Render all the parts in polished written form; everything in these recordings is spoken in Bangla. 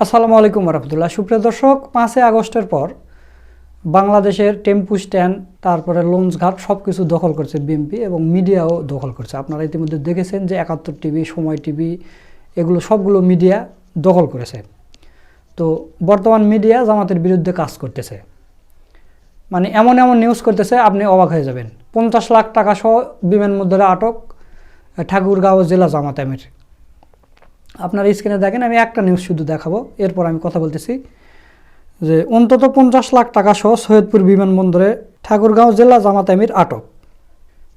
আসসালামু আলাইকুম রহমতুল্লাহ। সুপ্রিয় দর্শক, 5 আগস্টের পর বাংলাদেশের টেম্পু স্ট্যান্ড, তারপরে লঞ্চঘাট সব কিছু দখল করছে বিএনপি এবং মিডিয়াও দখল করছে। আপনারা ইতিমধ্যে দেখেছেন যে 71 টিভি, সময় টিভি, এগুলো সবগুলো মিডিয়া দখল করেছে। তো বর্তমান মিডিয়া জামাতের বিরুদ্ধে কাজ করতেছে, মানে এমন এমন নিউজ করতেছে আপনি অবাক হয়ে যাবেন। 50 লাখ টাকা সহ বিমানবন্দরে আটক ঠাকুরগাঁও জেলা জামাত আমির। আপনারা স্ক্রিনে দেখেন, আমি একটা নিউজ শুধু দেখাবো, এরপর আমি কথা বলতেছি। যে অন্তত 50 লাখ টাকা সহ সৈয়দপুর বিমানবন্দরে ঠাকুরগাঁও জেলা জামাত আমির আটক।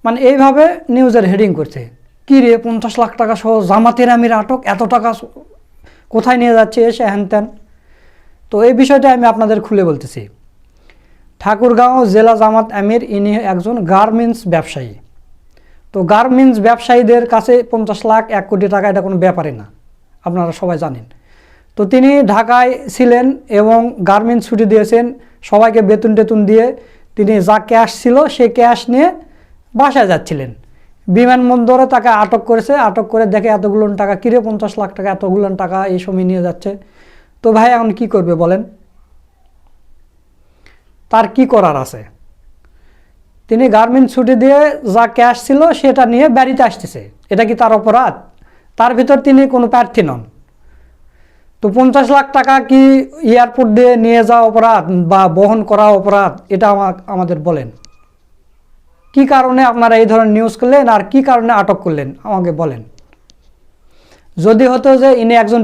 মানে এইভাবে নিউজের হেডিং করছে, কী রে 50 লাখ টাকা সহ জামাতের আমির আটক, এত টাকা কোথায় নিয়ে যাচ্ছে এসে হ্যান ত্যান। তো এই বিষয়টা আমি আপনাদের খুলে বলতেছি। ঠাকুরগাঁও জেলা জামাত আমির ইনি একজন গার্মেন্টস ব্যবসায়ী। তো গার্মেন্টস ব্যবসায়ীদের কাছে 50 লাখ 1 কোটি টাকা এটা কোনো ব্যাপারই না, আপনারা সবাই জানেন। তো তিনি ঢাকায় ছিলেন এবং গার্মেন্টস ছুটি দিয়েছেন, সবাইকে বেতন টেতন দিয়ে তিনি যা ক্যাশ ছিল সেই ক্যাশ নিয়ে বাসায় যাচ্ছিলেন। বিমানবন্দরে তাকে আটক করেছে, আটক করে দেখে এতগুলো টাকা, কিরে 50 লাখ টাকা, এতগুলো টাকা এই সময় নিয়ে যাচ্ছে। তো ভাই এখন কি করবে বলেন, তার কি করার আছে? তিনি গার্মেন্টস ছুটি দিয়ে যা ক্যাশ ছিল সেটা নিয়ে বাড়িতে আসতেছে, এটা কি তার অপরাধ? তার ভিতর তিনি কোনো প্রার্থী নন। তো 50 লাখ টাকা কি এয়ারপোর্ট দিয়ে নিয়ে যাওয়া অপরাধ বা বহন করা অপরাধ? এটা আমাদের বলেন, কি কারণে আপনারা এই ধরনের নিউজ করলেন আর কি কারণে আটক করলেন আমাকে বলেন। যদি হতো যে ইনি একজন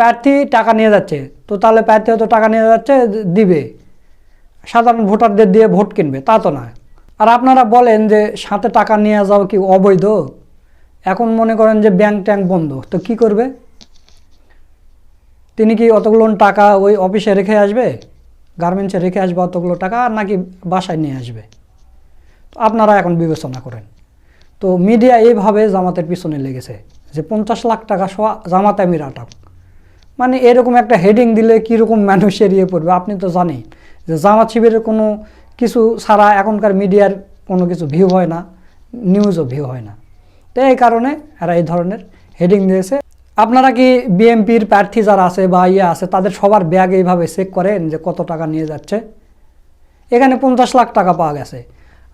প্রার্থী টাকা নিয়ে যাচ্ছে, তো তাহলে প্রার্থী হয়তো টাকা নিয়ে যাচ্ছে দিবে, সাধারণ ভোটারদের দিয়ে ভোট কিনবে, তা তো না। আর আপনারা বলেন যে সাথে টাকা নিয়ে যাও কি অবৈধ? এখন মনে করেন যে ব্যাংক ট্যাঙ্ক বন্ধ, তো কি করবে? তিনি কি অতগুলো টাকা ওই অফিসে রেখে আসবে, গার্মেন্টসে রেখে আসবে অতগুলো টাকা, আর নাকি বাসায় নিয়ে আসবে? তো আপনারা এখন বিবেচনা করেন। তো মিডিয়া এইভাবে জামাতের পিছনে লেগেছে যে 50 লাখ টাকা সহ জামাত আমির আটক। মানে এরকম একটা হেডিং দিলে কীরকম মানুষ এড়িয়ে পড়বে। আপনি তো জানেন যে জামাত শিবিরের কোনো কিছু ছাড়া এখনকার মিডিয়ার কোনো কিছু ভিউ হয় না, নিউজও ভিউ হয় না। তো এই কারণে এরা এই ধরনের হেডিং দিয়েছে। আপনারা কি বিএনপির প্রার্থী যারা আছে বা আছে তাদের সবার ব্যাগ এইভাবে চেক করেন যে কত টাকা নিয়ে যাচ্ছে? এখানে 50 লাখ টাকা পাওয়া গেছে।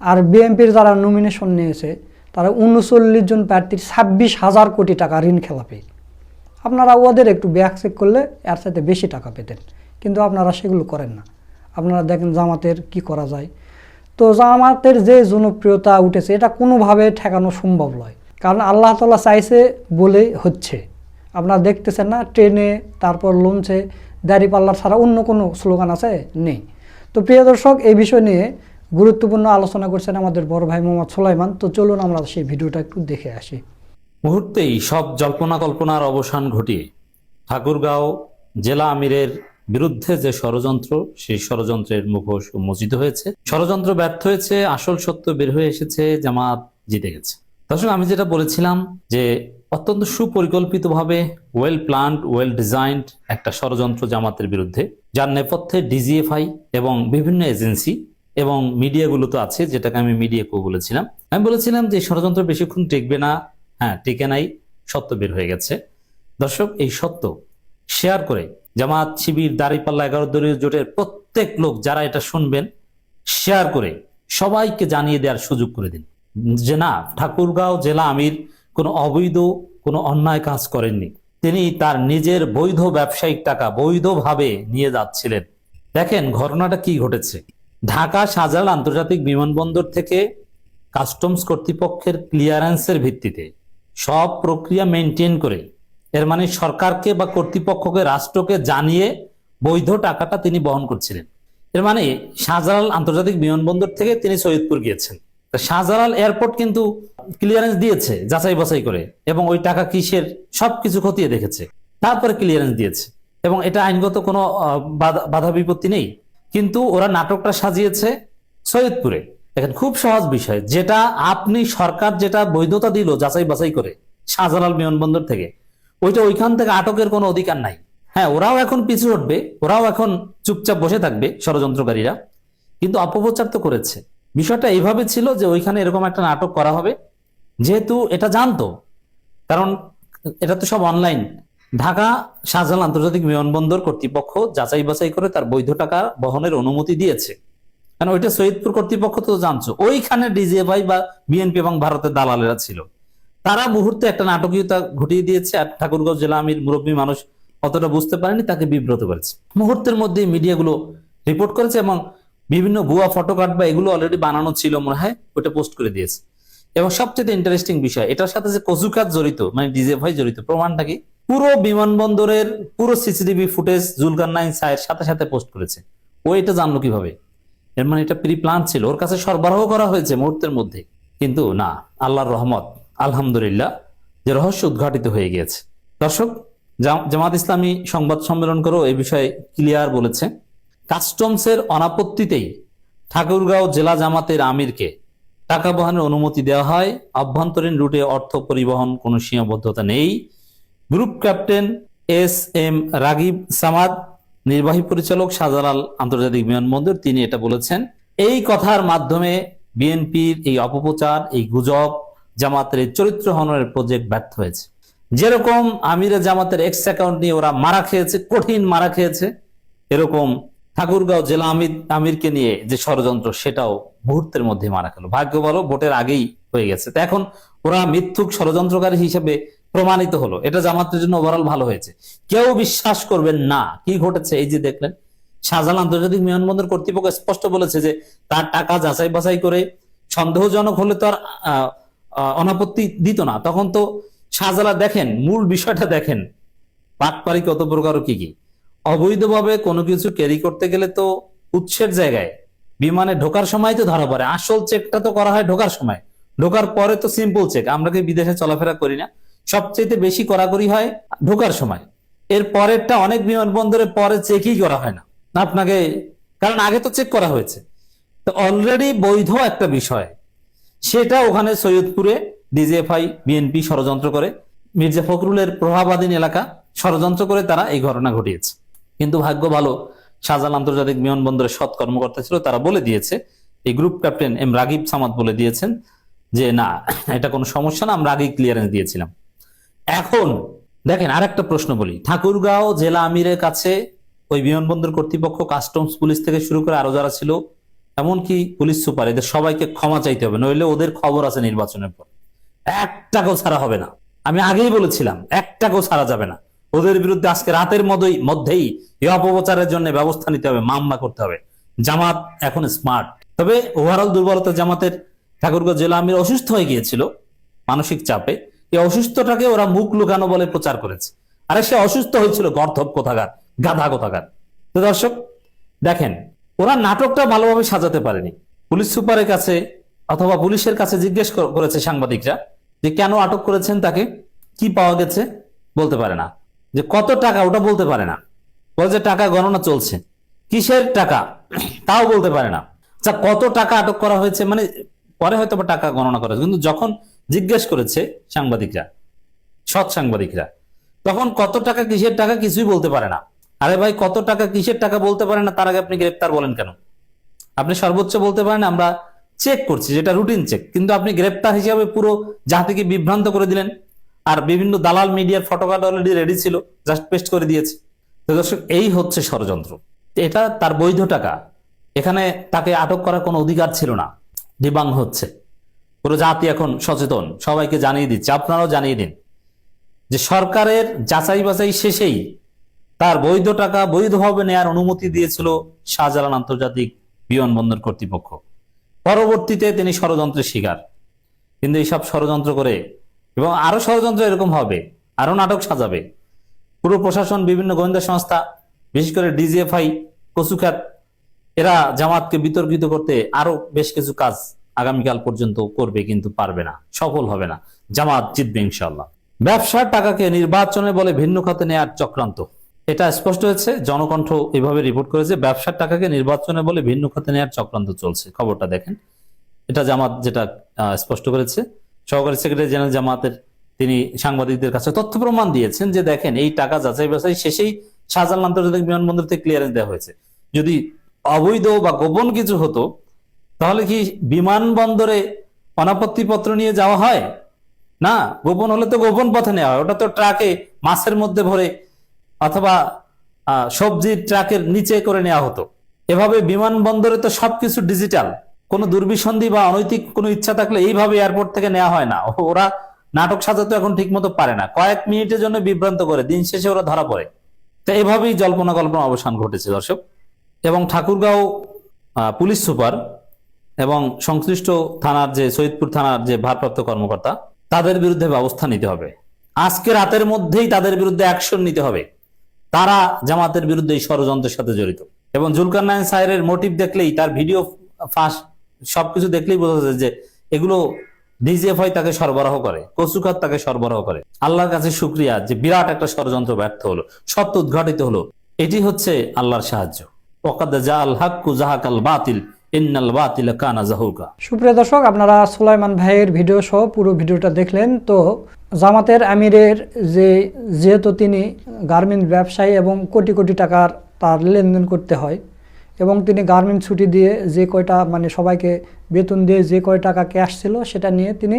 আর বিএনপির যারা নমিনেশন নিয়েছে তারা 39 জন প্রার্থীর 26,000 কোটি টাকা ঋণ খেলাপি। আপনারা ওদের একটু ব্যাগ চেক করলে এর সাথে বেশি টাকা পেতেন, কিন্তু আপনারা সেগুলো করেন না। আপনারা দেখেন জামাতের কি করা যায়। তো জামাতের যে জনপ্রিয়তা উঠেছে এটা কোনোভাবে ঠেকানো সম্ভব নয়, কারণ আল্লাহ তাআলা চাইছে বলেই হচ্ছে। আপনারা দেখতেছেন না, ট্রেনে তারপর লঞ্চে দাঁড়িপাল্লা ছাড়া অন্য কোনো স্লোগান আছে? নেই। তো প্রিয় দর্শক, এই বিষয় নিয়ে গুরুত্বপূর্ণ আলোচনা করছেন আমাদের বড় ভাই মোহাম্মদ সুলাইমান। তো চলুন আমরা সেই ভিডিওটা একটু দেখে আসি। মুহূর্তেই সব জল্পনা কল্পনার অবসান ঘটিয়ে ঠাকুরগাঁও জেলা আমিরের বিরুদ্ধে যে ষড়যন্ত্র, সেই ষড়যন্ত্রের মুখোশ উন্মোচিত হয়েছে। ষড়যন্ত্র ব্যর্থ হয়েছে, আসল সত্য বের হয়ে এসেছে, জামাত জিতে গেছে। দর্শক, আমি যেটা বলেছিলাম যে অত্যন্ত সুপরিকল্পিতভাবে ওয়েল প্ল্যান্ড, ওয়েল ডিজাইনড একটা ষড়যন্ত্র জামাতের বিরুদ্ধে, যার নেপথ্যে ডিজিএফআই এবং বিভিন্ন এজেন্সি এবং মিডিয়াগুলো তো আছে, যেটাকে আমি মিডিয়াকেও বলেছিলাম। আমি বলেছিলাম যে ষড়যন্ত্র বেশিক্ষণ টিকবে না। হ্যাঁ, টিকে নাই, সত্য বের হয়ে গেছে। দর্শক, এই সত্য শেয়ার করে জামাত, শিবির, দাঁড়িপাল্লা 11 দলীয় জোটের প্রত্যেক লোক যারা এটা শুনবেন, শেয়ার করে সবাইকে জানিয়ে দেওয়ার সুযোগ করে দিন যে না, ঠাকুরগাঁও জেলা আমির কোনো অবৈধ, কোনো অন্যায় কাজ করেননি। তিনি তার নিজের বৈধ ব্যবসায়িক টাকা বৈধভাবে নিয়ে যাচ্ছিলেন। দেখেন ঘটনাটা কি ঘটেছে। ঢাকা শাহজালাল আন্তর্জাতিক বিমানবন্দর থেকে কাস্টমস কর্তৃপক্ষের ক্লিয়ারেন্সের ভিত্তিতে সব প্রক্রিয়া মেনটেন করে, এর মানে সরকারকে বা কর্তৃপক্ষকে, রাষ্ট্রকে জানিয়ে বৈধ টাকাটা তিনি বহন করছিলেন। এর মানে শাহজালাল আন্তর্জাতিক বিমানবন্দর থেকে তিনি সৈয়দপুর গিয়েছেন। শাহজালাল এয়ারপোর্ট কিন্তু ক্লিয়ারেন্স দিয়েছে যাচাই বাছাই করে, এবং ওই টাকা কিসের সবকিছু খতিয়ে দেখেছে, তারপরে ক্লিয়ারেন্স দিয়েছে, এবং এটা আইনগত কোনো বাধা বিপত্তি নেই। কিন্তু ওরা নাটকটা সাজিয়েছে সৈয়দপুরে। দেখেন, খুব সহজ বিষয়, যেটা আপনি সরকার যেটা বৈধতা দিল যাচাই বাছাই করে শাহজালাল বিমানবন্দর থেকে, ওইটা ওইখান থেকে আটকের কোনো অধিকার নাই। হ্যাঁ, ওরাও এখন পিছু হটবে, ওরাও এখন চুপচাপ বসে থাকবে ষড়যন্ত্রকারীরা, কিন্তু অপপ্রচার তো করেছে। বিষয়টা এইভাবে ছিল যে ওইখানে এরকম একটা নাটক করা হবে, যেহেতু এটা জানতো, কারণ এটা তো সব অনলাইন, ঢাকা শাহজালাল আন্তর্জাতিক বিমানবন্দর কর্তৃপক্ষ যাচাই বাছাই করে তার বৈধ টাকা বহনের অনুমতি দিয়েছে। কারণ ওইটা সৈয়দপুর কর্তৃপক্ষ তো জানছো, ওইখানে ডিজিএফআই বা বিএনপি এবং ভারতের দালালেরা ছিল, তারা মুহূর্তে একটা নাটকীয়তা ঘটিয়ে দিয়েছে। আর ঠাকুরগাঁও জেলা আমির মুরব্বী মানুষ অতটা বুঝতে পারেনি, তাকে বিব্রত করেছে। মুহূর্তের মধ্যে মিডিয়াগুলো রিপোর্ট করেছে এবং বিভিন্ন ভুয়া ফটোকার্ড বা এগুলো অলরেডি বানানো ছিল মনে হয়, ওটা পোস্ট করে দিয়েছে। এবং সবচেয়ে ইন্টারেস্টিং বিষয়, এটার সাথে যে কচুকাজ জড়িত, মানে ডিজিএফআই জড়িত, প্রমাণটা কি? পুরো বিমানবন্দরের পুরো সিসিটিভি ফুটেজ জুলকারনাইন সায়ের সাথে সাথে পোস্ট করেছে। ও এটা জানলো কিভাবে? এর মানে এটা প্রি প্ল্যান ছিল, ওর কাছে সরবরাহ করা হয়েছে মুহূর্তের মধ্যে। কিন্তু না, আল্লাহর রহমত, আলহামদুলিল্লাহ, যে রহস্য উদ্ঘাটিত হয়ে গিয়েছে। দর্শক, জামাত ইসলামী সংবাদ সম্মেলন করেও এই বিষয়ে ক্লিয়ার বলেছে, কাস্টমসের অনাপত্তিতেই ঠাকুরগাঁও জেলা জামাতের আমিরকে টাকা বহনের অনুমতি দেওয়া হয়। আভ্যন্তরীণ রুটে অর্থ পরিবহন কোনো সীমাবদ্ধতা নেই। Group captain SM. Ragib Samad, নির্বাহী পরিচালক শাহজালাল আন্তর্জাতিক বিমানবন্দর, তিনি এটা বলেছেন। এই কথার মাধ্যমে বিএনপির এই অপপ্রচার, এই গুজব, জামাতের এই চরিত্র হননের প্রজেক্ট ব্যর্থ হয়েছে। যেরকম আমিরে জামাতের এক্স অ্যাকাউন্ট নিয়ে ওরা মারা খেয়েছে, কঠিন মারা খেয়েছে, এরকম ঠাকুরগাঁও জেলা আমিরকে নিয়ে যে ষড়যন্ত্র, সেটাও মুহূর্তের মধ্যে মারা খেলো। ভাগ্য ভালো ভোটের আগেই হয়ে গেছে। তো এখন ওরা মিথ্যুক ষড়যন্ত্রকারী হিসেবে প্রমাণিত হলো, এটা জামাতের জন্য ওভারঅল ভালো হয়েছে। কেউ বিশ্বাস করবেন না কি ঘটেছে। এই যে দেখলেন, শাহজালাল আন্তর্জাতিক বিমানবন্দর কর্তৃপক্ষ স্পষ্ট বলেছে যে তার টাকা যাচাই বাছাই করে সন্দেহজনক হলে তো আর অনাপত্তি দিত না। তখন তো শাহজালাল, দেখেন মূল বিষয়টা দেখেন, পাটপারি কত প্রকার কি কি। অবৈধভাবে কোনো কিছু ক্যারি করতে গেলে তো উৎসের জায়গায় বিমানে ঢোকার সময় তো ধরা পড়ে। আসল চেকটা তো করা হয় ঢোকার সময়, ঢোকার পরে তো সিম্পল চেক। আমরা কি বিদেশে চলাফেরা করি না? সবচেয়ে বেশি কড়াকড়ি হয় ঢোকার সময়, এর পরেরটা অনেক বিমানবন্দরে পরে চেকই করা হয় না আপনাকে, কারণ আগে তো চেক করা হয়েছে। তো অলরেডি বৈধ একটা বিষয়, সেটা ওখানে সৈয়দপুরে ডিজিএফআই বিএনপি ষড়যন্ত্র করে, মির্জা ফখরুলের প্রভাবাধীন এলাকা ষড়যন্ত্র করে তারা এই ঘটনা ঘটিয়েছে। কিন্তু ভাগ্য ভালো, শাহজালাল আন্তর্জাতিক বিমানবন্দরের সৎ কর্মকর্তা ছিল, তারা বলে দিয়েছে, এই group captain M Ragib Samad বলে দিয়েছেন যে না, এটা কোনো সমস্যা না, আমরা আগেই ক্লিয়ারেন্স দিয়েছিলাম। এখন দেখেন, আরেকটা প্রশ্ন বলি, ঠাকুরগাঁও জেলা আমিরের কাছে ওই বিমানবন্দর কর্তৃপক্ষ, কাস্টমস পুলিশ থেকে শুরু করে আরো যারা ছিল, এমনকি পুলিশ সুপার, এদের সবাইকে ক্ষমা চাইতে হবে, নইলে ওদের খবর আছে নির্বাচনের পর, এক টাকাও ছাড়া হবে না। আমি আগেই বলেছিলাম, এক টাকাও ছাড়া যাবে না। ওদের বিরুদ্ধে আজকে রাতের মধ্যেই এই অপপ্রচারের জন্য ব্যবস্থা নিতে হবে, মামলা করতে হবে। জামাত এখন স্মার্ট। তবে ওভারঅল দুর্বলতা জামাতের, ঠাকুরগাঁও জেলা আমির অসুস্থ হয়ে গিয়েছিল মানসিক চাপে, এই অসুস্থটাকে ওরা মুখ লুকানো বলে প্রচার করেছে। আরে সে অসুস্থ হয়েছিল, গর্ধব কোথাকার, গাধা কোথাকার। তো দর্শক দেখেন, ওরা নাটকটা ভালোভাবে সাজাতে পারেনি। পুলিশ সুপারের কাছে অথবা পুলিশের কাছে জিজ্ঞেস করেছে সাংবাদিকরা যে কেন আটক করেছেন তাকে, কি পাওয়া গেছে, বলতে পারে না। যে কত টাকা, ওটা বলতে পারে না। বলে যে টাকা গণনা চলছে, কিসের টাকা তাও বলতে পারে না। আচ্ছা, কত টাকা আটক করা হয়েছে, মানে পরে হয়তো টাকা গণনা করা হয়েছে, কিন্তু যখন জিজ্ঞেস করেছে সাংবাদিকরা, সৎ সাংবাদিকরা, তখন কত টাকা কিসের টাকা কিছুই বলতে পারে না। আরে ভাই, কত টাকা কিসের টাকা বলতে পারে না, তার আগে আপনি গ্রেপ্তার বলেন কেন? আপনি সর্বোচ্চ বলতে পারেন আমরা চেক করছি, যেটা রুটিন চেক, কিন্তু আপনি গ্রেপ্তার হিসাবে পুরো জাতিকে বিভ্রান্ত করে দিলেন। আর বিভিন্ন দালাল মিডিয়ার ফটোকার্ড অলরেডি রেডি ছিল, জাস্ট পেস্ট করে দিয়েছে। তো দর্শক, এই হচ্ছে ষড়যন্ত্র। এটা তার বৈধ টাকা, এখানে তাকে আটক করার কোনো অধিকার ছিল না। ডিবাং হচ্ছে, পুরো জাতি এখন সচেতন, সবাইকে জানিয়ে দিচ্ছে, আপনারাও জানিয়ে দিন যে সরকারের যাচাই বাছাই শেষেই তার বৈধ টাকা বৈধভাবে নেয়ার অনুমতি দিয়েছিল শাহজালাল আন্তর্জাতিক বিমানবন্দর কর্তৃপক্ষ। পরবর্তীতে তিনি ষড়যন্ত্রের শিকার। কিন্তু এইসব ষড়যন্ত্র করে, এবং আরো ষড়যন্ত্র এরকম হবে, আরো নাটক সাজাবে পুরো প্রশাসন, বিভিন্ন গোয়েন্দা সংস্থা, বিশেষ করে ডিজিএফআই, কচুখ্যাত, এরা জামাতকে বিতর্কিত করতে আরো বেশ কিছু কাজ আগামীকাল পর্যন্ত করবে, কিন্তু পারবে না, সফল হবে না। জামাত জিতবে ইনশাআল্লাহ। ব্যবসার টাকাকে নির্বাচনে বলে ভিন্ন খাতে নেয়ার চক্রান্ত, এটা স্পষ্ট হয়েছে। জনকণ্ঠ এভাবে রিপোর্ট করেছে, ব্যবসার টাকাকে নির্বাচনে বলে ভিন্ন খাতে নেয়ার চক্রান্ত চলছে। খবরটা দেখেন, এটা জামাত যেটা স্পষ্ট করেছে। সহকারী সেক্রেটারি জেনারেল জামাতের, তিনি সাংবাদিকদের কাছে তথ্য প্রমাণ দিয়েছেন যে দেখেন, এই টাকা যাচাই বাছাই শেষেই শাহজালাল আন্তর্জাতিক বিমানবন্দর থেকে ক্লিয়ারেন্স দেওয়া হয়েছে। যদি অবৈধ বা গোপন কিছু হতো, তাহলে কি বিমানবন্দরে অনাপত্তি পত্র নিয়ে যাওয়া হয়? না, গোপন হলে তো গোপন পথে নেওয়া হয়, ওটা তো ট্রাকে মাছের মধ্যে ভরে অথবা সবজির ট্রাকের নিচে করে নেওয়া হতো। এভাবে বিমানবন্দরে তো সবকিছু ডিজিটাল, কোনো দুর্বিসন্ধি বা অনৈতিক কোনো ইচ্ছা থাকলে এইভাবে এয়ারপোর্ট থেকে নেওয়া হয় না। ওরা নাটক সাজাতে এখন ঠিক মতো পারে না, কয়েক মিনিটের জন্য বিভ্রান্ত করে, দিন শেষে ওরা ধরা পড়ে। তো এইভাবেই জল্পনা কল্পনা অবসান ঘটেছে দর্শক। এবং ঠাকুরগাঁও পুলিশ সুপার এবং সংশ্লিষ্ট থানার যে সৈয়দপুর থানার যে ভারপ্রাপ্ত কর্মকর্তা, তাদের বিরুদ্ধে ব্যবস্থা নিতে হবে। আজকে রাতের মধ্যেই তাদের বিরুদ্ধে অ্যাকশন নিতে হবে। তারা জামাতের বিরুদ্ধে এই ষড়যন্ত্রের সাথে জড়িত। এবং জুলকারনাইন সাহেবের মোটিভ দেখলেই, তার ভিডিও ফাঁস সবকিছু দেখলেই বোঝা যায় যে এগুলো ডিজিএফআই তাকে সরবরাহ করে, কচুখাত তাকে সরবরাহ করে। আল্লাহর কাছে শুকরিয়া যে বিরাট একটা ষড়যন্ত্র ব্যর্থ হলো, সত্য উদ্ঘাটিত হলো। এটি হচ্ছে আল্লাহর সাহায্য। ওয়াকাদ জাআল হাক্কু যাহাকাল বাতিল ইন্নাল বাতিলা কানা যাহুকা। সুপ্রিয় দর্শক, আপনারা সুলাইমান ভাইয়ের ভিডিও সহ পুরো ভিডিওটা দেখলেন। তো জামাতের আমিরের যেহেতু তিনি গার্মেন্টস ব্যবসায়ী এবং কোটি কোটি টাকার তার লেনদেন করতে হয়, এবং তিনি গার্মেন্টস ছুটি দিয়ে যে কয়টা মানে সবাইকে বেতন দিয়ে যে কয় টাকা ক্যাশ ছিল সেটা নিয়ে তিনি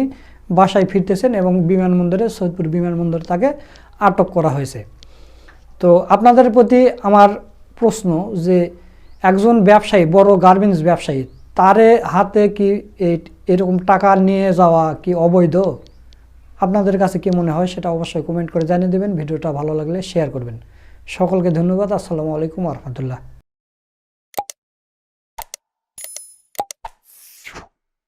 বাসায় ফিরতেছেন, এবং বিমানবন্দরে সৈয়দপুর বিমানবন্দরে তাকে আটক করা হয়েছে। তো আপনাদের প্রতি আমার প্রশ্ন যে একজন ব্যবসায়ী, বড় গার্মেন্টস ব্যবসায়ী, তারে হাতে কি এরকম টাকা নিয়ে যাওয়া কি অবৈধ? আপনাদের কাছে কি মনে হয় সেটা অবশ্যই কমেন্ট করে জানিয়ে দেবেন। ভিডিওটা ভালো লাগলে শেয়ার করবেন। সকলকে ধন্যবাদ। আসসালামু আলাইকুম ওয়া রাহমাতুল্লাহ।